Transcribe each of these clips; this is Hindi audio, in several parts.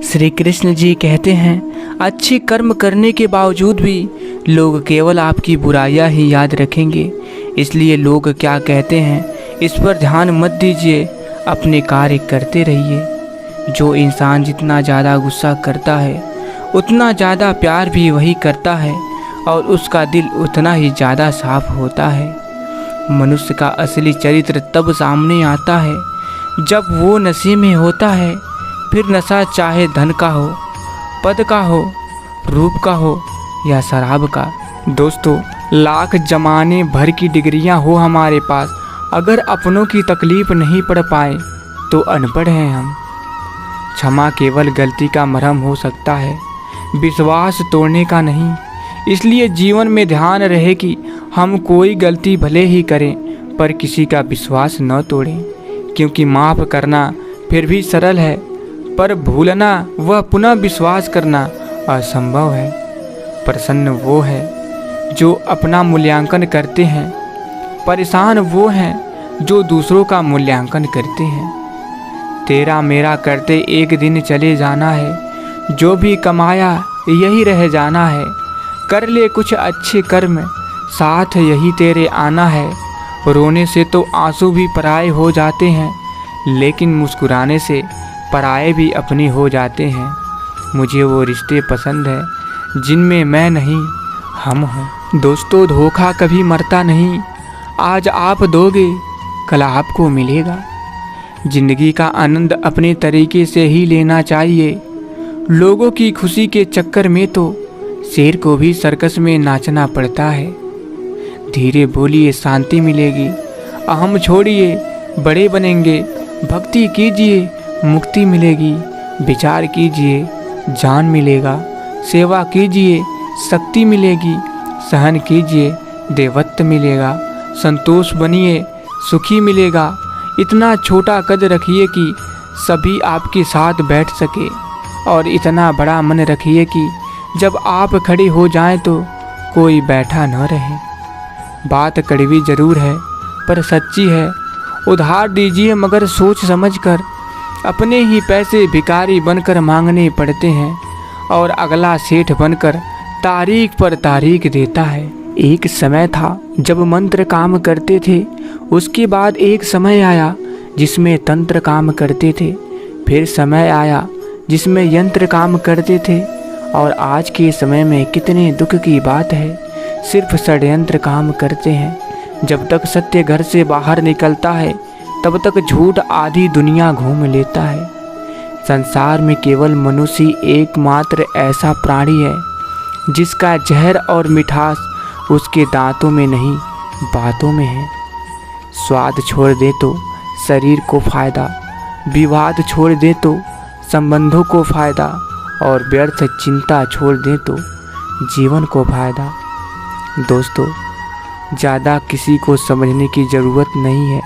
श्री कृष्ण जी कहते हैं, अच्छे कर्म करने के बावजूद भी लोग केवल आपकी बुराइयां ही याद रखेंगे। इसलिए लोग क्या कहते हैं इस पर ध्यान मत दीजिए, अपने कार्य करते रहिए। जो इंसान जितना ज़्यादा गुस्सा करता है उतना ज़्यादा प्यार भी वही करता है और उसका दिल उतना ही ज़्यादा साफ होता है। मनुष्य का असली चरित्र तब सामने आता है जब वो नशे में होता है। फिर नशा चाहे धन का हो, पद का हो, रूप का हो या शराब का। दोस्तों, लाख जमाने भर की डिग्रियां हो हमारे पास, अगर अपनों की तकलीफ नहीं पढ़ पाए तो अनपढ़ हैं हम। क्षमा केवल गलती का मरहम हो सकता है, विश्वास तोड़ने का नहीं। इसलिए जीवन में ध्यान रहे कि हम कोई गलती भले ही करें पर किसी का विश्वास न तोड़ें, क्योंकि माफ़ करना फिर भी सरल है पर भूलना वह पुनः विश्वास करना असंभव है। प्रसन्न वो है जो अपना मूल्यांकन करते हैं, परेशान वो हैं जो दूसरों का मूल्यांकन करते हैं। तेरा मेरा करते एक दिन चले जाना है, जो भी कमाया यही रह जाना है। कर ले कुछ अच्छे कर्म, साथ यही तेरे आना है। रोने से तो आंसू भी पराए हो जाते हैं, लेकिन मुस्कुराने से पराए भी अपने हो जाते हैं। मुझे वो रिश्ते पसंद है जिनमें मैं नहीं हम हूँ। दोस्तों, धोखा कभी मरता नहीं, आज आप दोगे कल आपको मिलेगा। जिंदगी का आनंद अपने तरीके से ही लेना चाहिए। लोगों की खुशी के चक्कर में तो शेर को भी सर्कस में नाचना पड़ता है। धीरे बोलिए शांति मिलेगी, अहम छोड़िए बड़े बनेंगे। भक्ति कीजिए मुक्ति मिलेगी, विचार कीजिए जान मिलेगा। सेवा कीजिए शक्ति मिलेगी, सहन कीजिए देवत्व मिलेगा। संतोष बनिए सुखी मिलेगा। इतना छोटा कद रखिए कि सभी आपके साथ बैठ सके, और इतना बड़ा मन रखिए कि जब आप खड़े हो जाएं तो कोई बैठा न रहे। बात कड़वी जरूर है पर सच्ची है। उधार दीजिए मगर सोच समझ कर। अपने ही पैसे भिखारी बनकर मांगने पड़ते हैं और अगला सेठ बनकर तारीख पर तारीख देता है। एक समय था जब मंत्र काम करते थे, उसके बाद एक समय आया जिसमें तंत्र काम करते थे। फिर समय आया जिसमें यंत्र काम करते थे, और आज के समय में कितने दुख की बात है, सिर्फ षड्यंत्र काम करते हैं। जब तक सत्य घर से बाहर निकलता है तब तक झूठ आधी दुनिया घूम लेता है। संसार में केवल मनुष्य एकमात्र ऐसा प्राणी है जिसका जहर और मिठास उसके दांतों में नहीं बातों में है। स्वाद छोड़ दे तो शरीर को फायदा, विवाद छोड़ दे तो संबंधों को फायदा, और व्यर्थ चिंता छोड़ दे तो जीवन को फायदा। दोस्तों, ज़्यादा किसी को समझने की ज़रूरत नहीं है,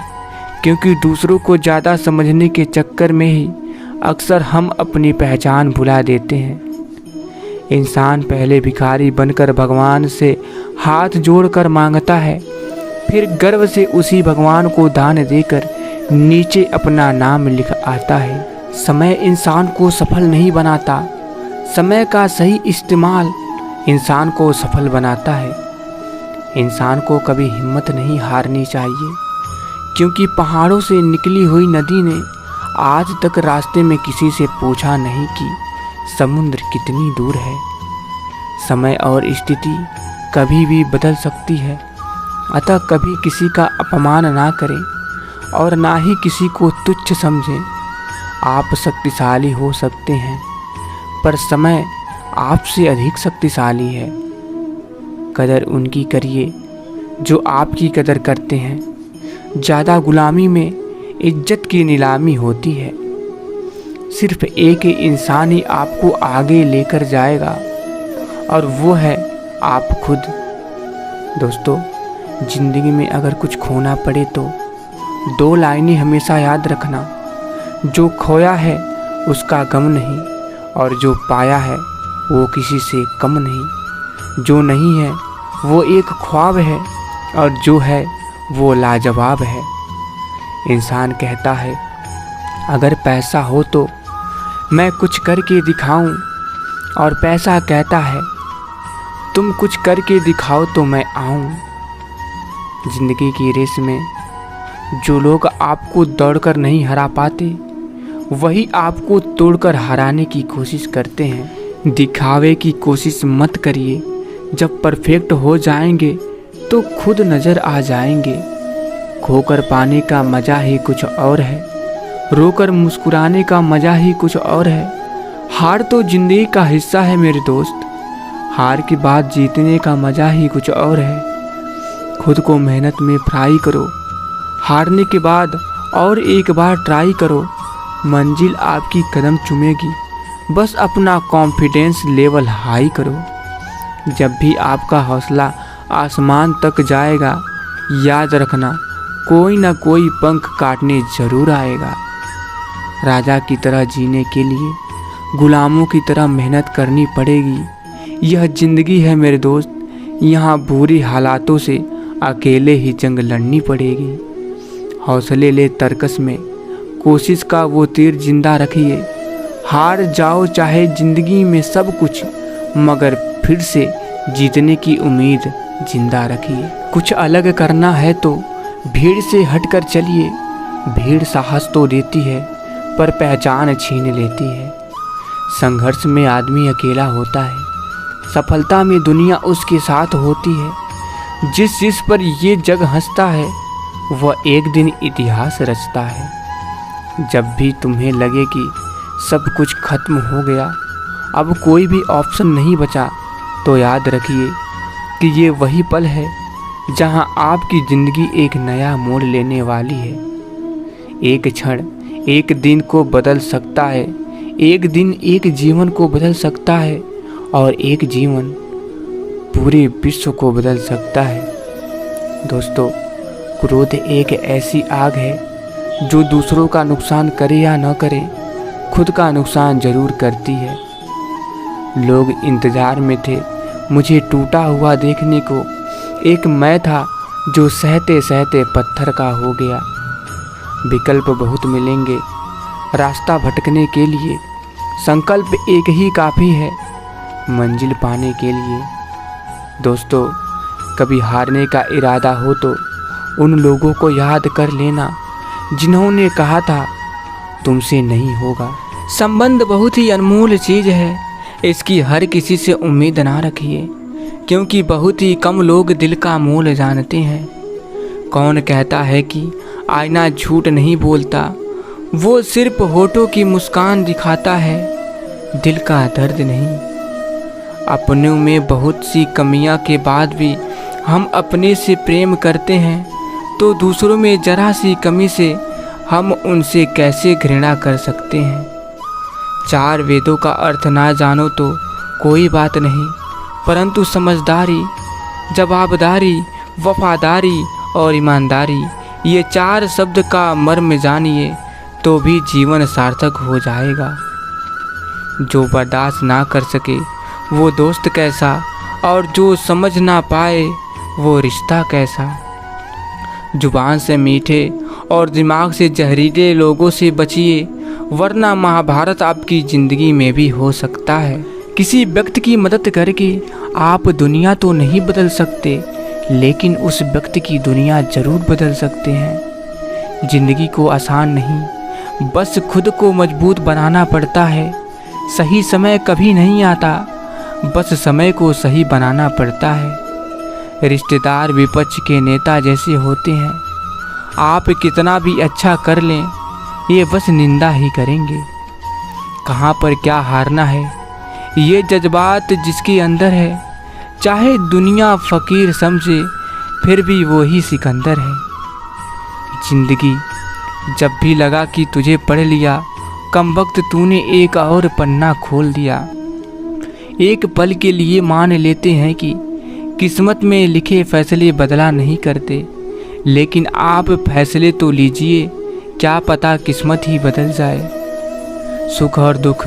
क्योंकि दूसरों को ज़्यादा समझने के चक्कर में ही अक्सर हम अपनी पहचान भुला देते हैं। इंसान पहले भिखारी बनकर भगवान से हाथ जोड़कर मांगता है, फिर गर्व से उसी भगवान को दान देकर नीचे अपना नाम लिख आता है। समय इंसान को सफल नहीं बनाता, समय का सही इस्तेमाल इंसान को सफल बनाता है। इंसान को कभी हिम्मत नहीं हारनी चाहिए, क्योंकि पहाड़ों से निकली हुई नदी ने आज तक रास्ते में किसी से पूछा नहीं कि समुद्र कितनी दूर है। समय और स्थिति कभी भी बदल सकती है, अतः कभी किसी का अपमान ना करें और ना ही किसी को तुच्छ समझें। आप शक्तिशाली हो सकते हैं, पर समय आपसे अधिक शक्तिशाली है। कदर उनकी करिए जो आपकी कदर करते हैं। ज़्यादा गुलामी में इज्जत की नीलामी होती है। सिर्फ एक ही इंसान ही आपको आगे लेकर जाएगा, और वो है आप खुद। दोस्तों, ज़िंदगी में अगर कुछ खोना पड़े तो 2 लाइनें हमेशा याद रखना। जो खोया है उसका गम नहीं, और जो पाया है वो किसी से कम नहीं। जो नहीं है वो एक ख्वाब है, और जो है वो लाजवाब है। इंसान कहता है अगर पैसा हो तो मैं कुछ करके दिखाऊं और पैसा कहता है तुम कुछ करके दिखाओ तो मैं आऊं। जिंदगी की रेस में जो लोग आपको दौड़कर नहीं हरा पाते वही आपको तोड़कर हराने की कोशिश करते हैं। दिखावे की कोशिश मत करिए, जब परफेक्ट हो जाएंगे तो खुद नज़र आ जाएंगे। खोकर पाने का मज़ा ही कुछ और है, रोकर मुस्कुराने का मज़ा ही कुछ और है। हार तो ज़िंदगी का हिस्सा है मेरे दोस्त, हार के बाद जीतने का मज़ा ही कुछ और है। खुद को मेहनत में फ्राई करो, हारने के बाद और एक बार ट्राई करो। मंजिल आपकी कदम चूमेगी, बस अपना कॉन्फिडेंस लेवल हाई करो। जब भी आपका हौसला आसमान तक जाएगा, याद रखना कोई ना कोई पंख काटने ज़रूर आएगा। राजा की तरह जीने के लिए गुलामों की तरह मेहनत करनी पड़ेगी। यह ज़िंदगी है मेरे दोस्त, यहाँ बुरी हालातों से अकेले ही जंग लड़नी पड़ेगी। हौसले ले तरकस में, कोशिश का वो तीर जिंदा रखिए। हार जाओ चाहे ज़िंदगी में सब कुछ, मगर फिर से जीतने की उम्मीद जिंदा रखिए। कुछ अलग करना है तो भीड़ से हटकर चलिए। भीड़ साहस तो देती है पर पहचान छीन लेती है। संघर्ष में आदमी अकेला होता है, सफलता में दुनिया उसके साथ होती है। जिस चीज़ पर ये जग हंसता है वह एक दिन इतिहास रचता है। जब भी तुम्हें लगे कि सब कुछ खत्म हो गया, अब कोई भी ऑप्शन नहीं बचा, तो याद रखिए कि ये वही पल है जहां आपकी ज़िंदगी एक नया मोड़ लेने वाली है। एक क्षण एक दिन को बदल सकता है, एक दिन एक जीवन को बदल सकता है, और एक जीवन पूरे विश्व को बदल सकता है। दोस्तों, क्रोध एक ऐसी आग है जो दूसरों का नुकसान करे या न करे, खुद का नुकसान जरूर करती है। लोग इंतज़ार में थे मुझे टूटा हुआ देखने को। एक मैं था जो सहते सहते पत्थर का हो गया। विकल्प बहुत मिलेंगे रास्ता भटकने के लिए, संकल्प एक ही काफ़ी है मंजिल पाने के लिए। दोस्तों, कभी हारने का इरादा हो तो उन लोगों को याद कर लेना जिन्होंने कहा था तुमसे नहीं होगा। संबंध बहुत ही अनमोल चीज़ है, इसकी हर किसी से उम्मीद ना रखिए, क्योंकि बहुत ही कम लोग दिल का मोल जानते हैं। कौन कहता है कि आईना झूठ नहीं बोलता, वो सिर्फ होठों की मुस्कान दिखाता है, दिल का दर्द नहीं। अपनों में बहुत सी कमियां के बाद भी हम अपने से प्रेम करते हैं, तो दूसरों में जरा सी कमी से हम उनसे कैसे घृणा कर सकते हैं। चार वेदों का अर्थ ना जानो तो कोई बात नहीं, परंतु समझदारी, जवाबदारी, वफादारी और ईमानदारी, ये चार शब्द का मर्म जानिए तो भी जीवन सार्थक हो जाएगा। जो बर्दाश्त ना कर सके वो दोस्त कैसा, और जो समझ ना पाए वो रिश्ता कैसा। जुबान से मीठे और दिमाग से जहरीले लोगों से बचिए, वरना महाभारत आपकी ज़िंदगी में भी हो सकता है। किसी व्यक्ति की मदद करके आप दुनिया तो नहीं बदल सकते, लेकिन उस व्यक्ति की दुनिया ज़रूर बदल सकते हैं। ज़िंदगी को आसान नहीं, बस खुद को मजबूत बनाना पड़ता है। सही समय कभी नहीं आता, बस समय को सही बनाना पड़ता है। रिश्तेदार विपक्ष के नेता जैसे होते हैं, आप कितना भी अच्छा कर लें ये बस निंदा ही करेंगे। कहाँ पर क्या हारना है ये जज्बात जिसके अंदर है, चाहे दुनिया फ़कीर समझे फिर भी वो ही सिकंदर है। जिंदगी जब भी लगा कि तुझे पढ़ लिया, कम वक्त तूने एक और पन्ना खोल दिया। एक पल के लिए मान लेते हैं कि किस्मत में लिखे फैसले बदला नहीं करते, लेकिन आप फैसले तो लीजिए, क्या पता किस्मत ही बदल जाए। सुख और दुख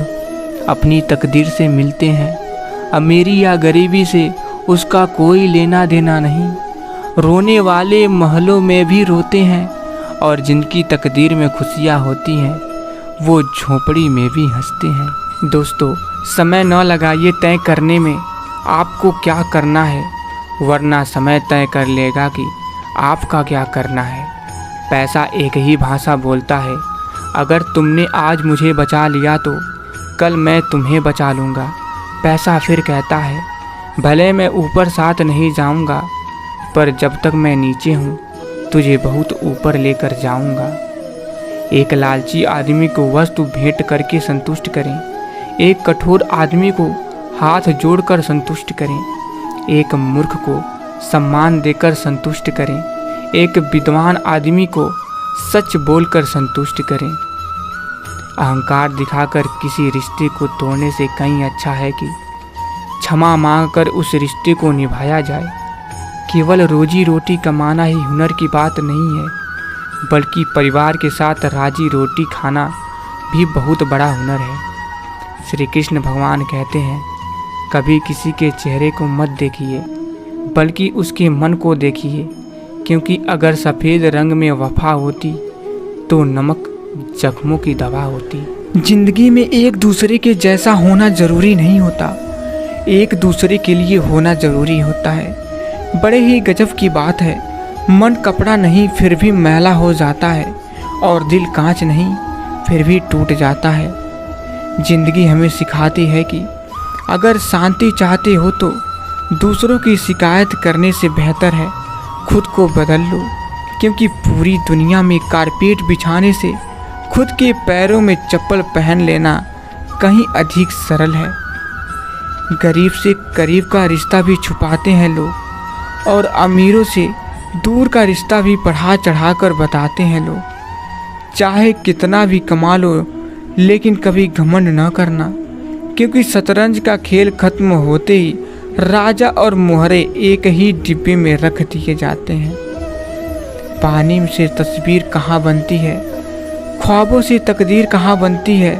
अपनी तकदीर से मिलते हैं, अमीरी या गरीबी से उसका कोई लेना देना नहीं। रोने वाले महलों में भी रोते हैं, और जिनकी तकदीर में खुशियाँ होती हैं वो झोपड़ी में भी हंसते हैं। दोस्तों, समय न लगाइए तय करने में आपको क्या करना है, वरना समय तय कर लेगा कि आपका क्या करना है। पैसा एक ही भाषा बोलता है। अगर तुमने आज मुझे बचा लिया तो कल मैं तुम्हें बचा लूँगा। पैसा फिर कहता है, भले मैं ऊपर साथ नहीं जाऊँगा, पर जब तक मैं नीचे हूँ तुझे बहुत ऊपर लेकर जाऊँगा। एक लालची आदमी को वस्तु भेंट करके संतुष्ट करें, एक कठोर आदमी को हाथ जोड़कर संतुष्ट करें, एक मूर्ख को सम्मान देकर संतुष्ट करें, एक विद्वान आदमी को सच बोलकर संतुष्ट करें। अहंकार दिखाकर किसी रिश्ते को तोड़ने से कहीं अच्छा है कि क्षमा मांगकर उस रिश्ते को निभाया जाए। केवल रोजी रोटी कमाना ही हुनर की बात नहीं है, बल्कि परिवार के साथ राजी रोटी खाना भी बहुत बड़ा हुनर है। श्री कृष्ण भगवान कहते हैं, कभी किसी के चेहरे को मत देखिए, बल्कि उसके मन को देखिए, क्योंकि अगर सफ़ेद रंग में वफा होती तो नमक जख्मों की दवा होती। जिंदगी में एक दूसरे के जैसा होना ज़रूरी नहीं होता, एक दूसरे के लिए होना ज़रूरी होता है। बड़े ही गजब की बात है, मन कपड़ा नहीं फिर भी मैला हो जाता है, और दिल कांच नहीं फिर भी टूट जाता है। जिंदगी हमें सिखाती है कि अगर शांति चाहते हो तो दूसरों की शिकायत करने से बेहतर है खुद को बदल लो, क्योंकि पूरी दुनिया में कारपेट बिछाने से खुद के पैरों में चप्पल पहन लेना कहीं अधिक सरल है। गरीब से करीब का रिश्ता भी छुपाते हैं लोग, और अमीरों से दूर का रिश्ता भी बढ़ा चढ़ा कर बताते हैं लोग। चाहे कितना भी कमा लो, लेकिन कभी घमंड न करना, क्योंकि शतरंज का खेल खत्म होते ही राजा और मोहरे एक ही डिब्बे में रख दिए जाते हैं। पानी से तस्वीर कहाँ बनती है, ख्वाबों से तकदीर कहाँ बनती है।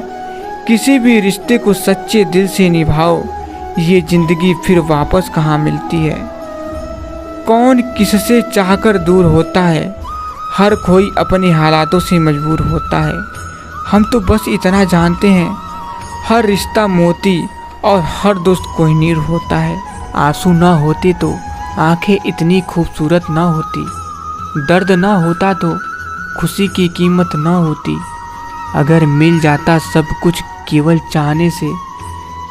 किसी भी रिश्ते को सच्चे दिल से निभाओ, ये जिंदगी फिर वापस कहाँ मिलती है। कौन किससे चाहकर दूर होता है, हर कोई अपने हालातों से मजबूर होता है। हम तो बस इतना जानते हैं, हर रिश्ता मोती और हर दोस्त कोहिनूर होता है। आंसू ना होते तो आंखें इतनी खूबसूरत ना होती, दर्द ना होता तो खुशी की कीमत ना होती। अगर मिल जाता सब कुछ केवल चाहने से,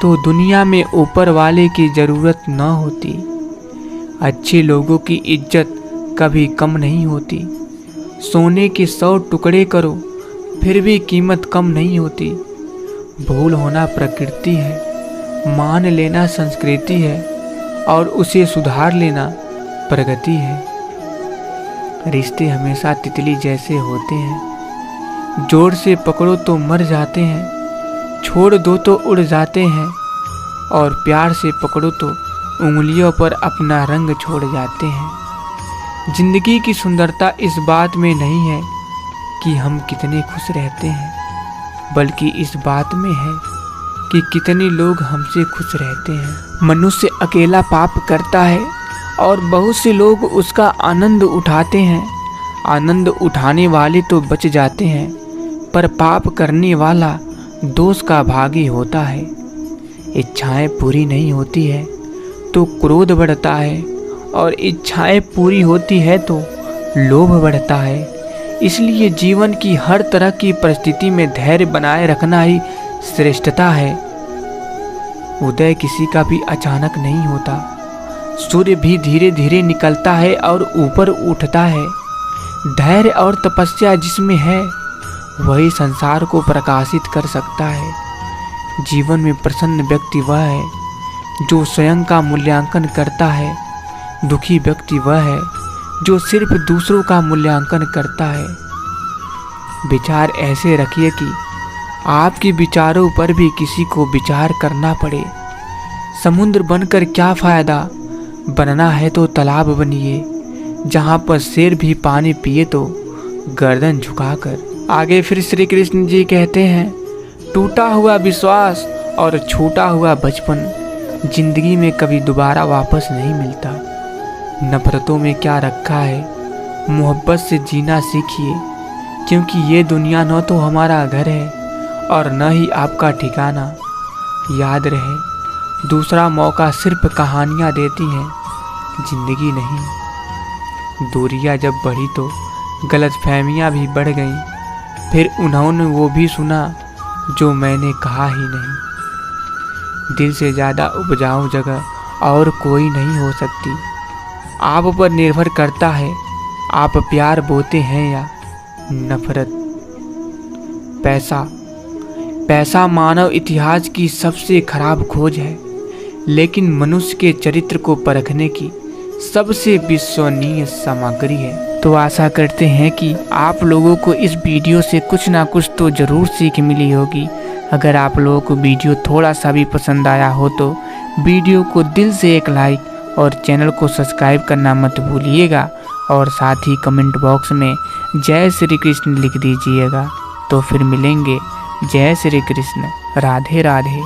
तो दुनिया में ऊपर वाले की ज़रूरत ना होती। अच्छे लोगों की इज्जत कभी कम नहीं होती। सोने के 100 टुकड़े करो फिर भी कीमत कम नहीं होती। भूल होना प्रकृति है, मान लेना संस्कृति है, और उसे सुधार लेना प्रगति है। रिश्ते हमेशा तितली जैसे होते हैं, जोर से पकड़ो तो मर जाते हैं, छोड़ दो तो उड़ जाते हैं, और प्यार से पकड़ो तो उंगलियों पर अपना रंग छोड़ जाते हैं। जिंदगी की सुंदरता इस बात में नहीं है कि हम कितने खुश रहते हैं, बल्कि इस बात में है कि कितने लोग हमसे खुश रहते हैं। मनुष्य अकेला पाप करता है और बहुत से लोग उसका आनंद उठाते हैं। आनंद उठाने वाले तो बच जाते हैं, पर पाप करने वाला दोष का भागी होता है। इच्छाएं पूरी नहीं होती है तो क्रोध बढ़ता है, और इच्छाएं पूरी होती है तो लोभ बढ़ता है। इसलिए जीवन की हर तरह की परिस्थिति में धैर्य बनाए रखना ही श्रेष्ठता है। उदय किसी का भी अचानक नहीं होता, सूर्य भी धीरे धीरे निकलता है और ऊपर उठता है। धैर्य और तपस्या जिसमें है, वही संसार को प्रकाशित कर सकता है। जीवन में प्रसन्न व्यक्ति वह है जो स्वयं का मूल्यांकन करता है। दुखी व्यक्ति वह है जो सिर्फ दूसरों का मूल्यांकन करता है। विचार ऐसे रखिए कि आपके विचारों पर भी किसी को विचार करना पड़े। समुद्र बनकर क्या फ़ायदा, बनना है तो तालाब बनिए, जहाँ पर शेर भी पानी पिए तो गर्दन झुकाकर। आगे फिर श्री कृष्ण जी कहते हैं, टूटा हुआ विश्वास और छूटा हुआ बचपन जिंदगी में कभी दोबारा वापस नहीं मिलता। नफरतों में क्या रखा है, मोहब्बत से जीना सीखिए, क्योंकि ये दुनिया न तो हमारा घर है और न ही आपका ठिकाना। याद रहे, दूसरा मौका सिर्फ कहानियाँ देती हैं, जिंदगी नहीं। दूरियां जब बढ़ी तो गलतफहमियां भी बढ़ गईं। फिर उन्होंने वो भी सुना जो मैंने कहा ही नहीं। दिल से ज़्यादा उपजाऊ जगह और कोई नहीं हो सकती। आप पर निर्भर करता है आप प्यार बोते हैं या नफरत। पैसा मानव इतिहास की सबसे खराब खोज है, लेकिन मनुष्य के चरित्र को परखने की सबसे विश्वसनीय सामग्री है। तो आशा करते हैं कि आप लोगों को इस वीडियो से कुछ ना कुछ तो ज़रूर सीख मिली होगी। अगर आप लोगों को वीडियो थोड़ा सा भी पसंद आया हो तो वीडियो को दिल से एक लाइक और चैनल को सब्सक्राइब करना मत भूलिएगा, और साथ ही कमेंट बॉक्स में जय श्री कृष्ण लिख दीजिएगा। तो फिर मिलेंगे। जय श्री कृष्ण। राधे राधे।